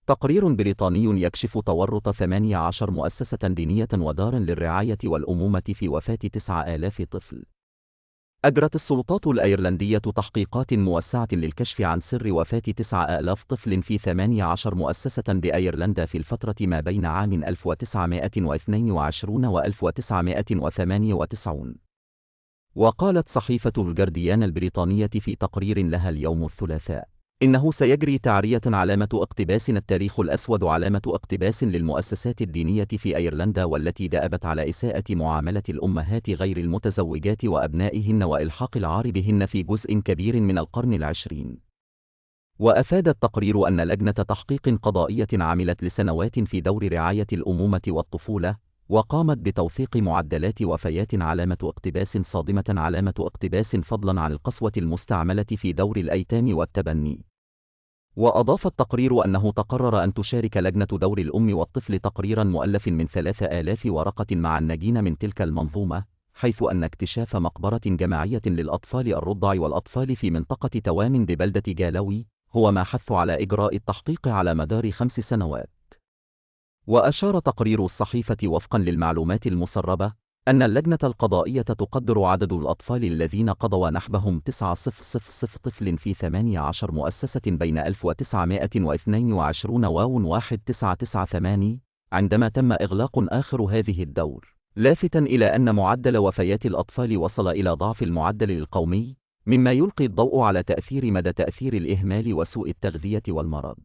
تقرير بريطاني يكشف تورط 18 مؤسسة دينية ودارا للرعاية والأمومة في وفاة 9000 طفل. أجرت السلطات الأيرلندية تحقيقات موسعة للكشف عن سر وفاة 9000 طفل في 18 مؤسسة بأيرلندا في الفترة ما بين عام 1922 و 1998. وقالت صحيفة الجارديان البريطانية في تقرير لها اليوم الثلاثاء: إنه سيجري تعرية علامة اقتباس التاريخ الأسود، علامة اقتباس للمؤسسات الدينية في أيرلندا والتي دأبت على إساءة معاملة الأمهات غير المتزوجات وأبنائهن وإلحاق العار بهن في جزء كبير من القرن العشرين. وأفاد التقرير أن لجنة تحقيق قضائية عملت لسنوات في دور رعاية الأمومة والطفولة، وقامت بتوثيق معدلات وفيات علامة اقتباس صادمة، علامة اقتباس فضلا عن القسوة المستعملة في دور الأيتام والتبني. وأضاف التقرير أنه تقرر أن تشارك لجنة دور الأم والطفل تقريرا مؤلف من 3000 ورقة مع الناجين من تلك المنظومة، حيث أن اكتشاف مقبرة جماعية للأطفال الرضع والأطفال في منطقة توام ببلدة جالوي هو ما حث على إجراء التحقيق على مدار 5 سنوات. وأشار تقرير الصحيفة وفقا للمعلومات المسربة أن اللجنة القضائية تقدر عدد الأطفال الذين قضوا نحبهم 900 طفل في 18 مؤسسة بين 1922 و 1998 عندما تم إغلاق آخر هذه الدور، لافتا إلى أن معدل وفيات الأطفال وصل إلى ضعف المعدل القومي، مما يلقي الضوء على مدى تأثير الإهمال وسوء التغذية والمرض.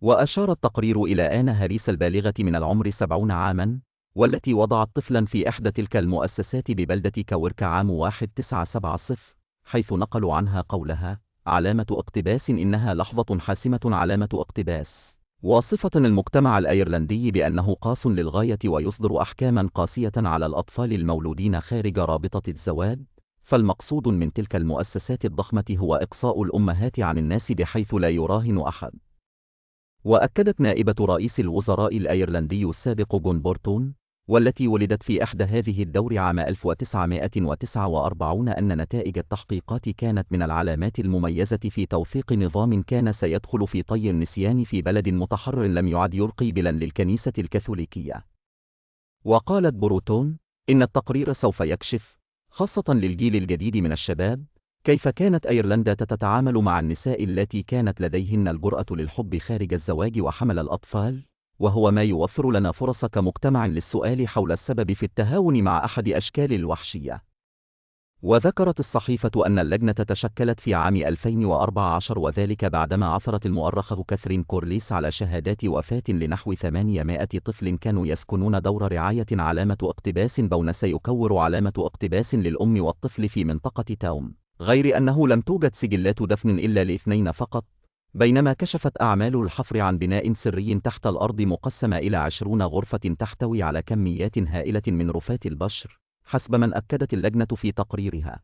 وأشار التقرير إلى آن هاريس البالغة من العمر 70 عاماً، والتي وضعت طفلاً في إحدى تلك المؤسسات ببلدة كاوركا عام 1970، حيث نقلوا عنها قولها: علامة اقتباس، إنها لحظة حاسمة، علامة اقتباس، واصفة المجتمع الأيرلندي بأنه قاس للغاية ويصدر أحكاماً قاسية على الأطفال المولودين خارج رابطة الزواج. فالمقصود من تلك المؤسسات الضخمة هو إقصاء الأمهات عن الناس بحيث لا يراهن أحد. وأكدت نائبة رئيس الوزراء الأيرلندي السابق جون بورتون، والتي ولدت في إحدى هذه الدور عام 1949، أن نتائج التحقيقات كانت من العلامات المميزة في توثيق نظام كان سيدخل في طي النسيان في بلد متحرر لم يعد يلقي بلا للكنيسة الكاثوليكية. وقالت بورتون إن التقرير سوف يكشف، خاصة للجيل الجديد من الشباب، كيف كانت أيرلندا تتعامل مع النساء التي كانت لديهن الجرأة للحب خارج الزواج وحمل الأطفال، وهو ما يوفر لنا فرص كمجتمع للسؤال حول السبب في التهاون مع أحد أشكال الوحشية. وذكرت الصحيفة أن اللجنة تشكلت في عام 2014، وذلك بعدما عثرت المؤرخة كاثرين كورليس على شهادات وفاة لنحو 800 طفل كانوا يسكنون دور رعاية علامة اقتباس بون سيكور علامة اقتباس للأم والطفل في منطقة تاوم، غير أنه لم توجد سجلات دفن إلا ل2 فقط، بينما كشفت أعمال الحفر عن بناء سري تحت الأرض مقسم إلى 20 غرفة تحتوي على كميات هائلة من رفات البشر، حسب من أكدت اللجنة في تقريرها.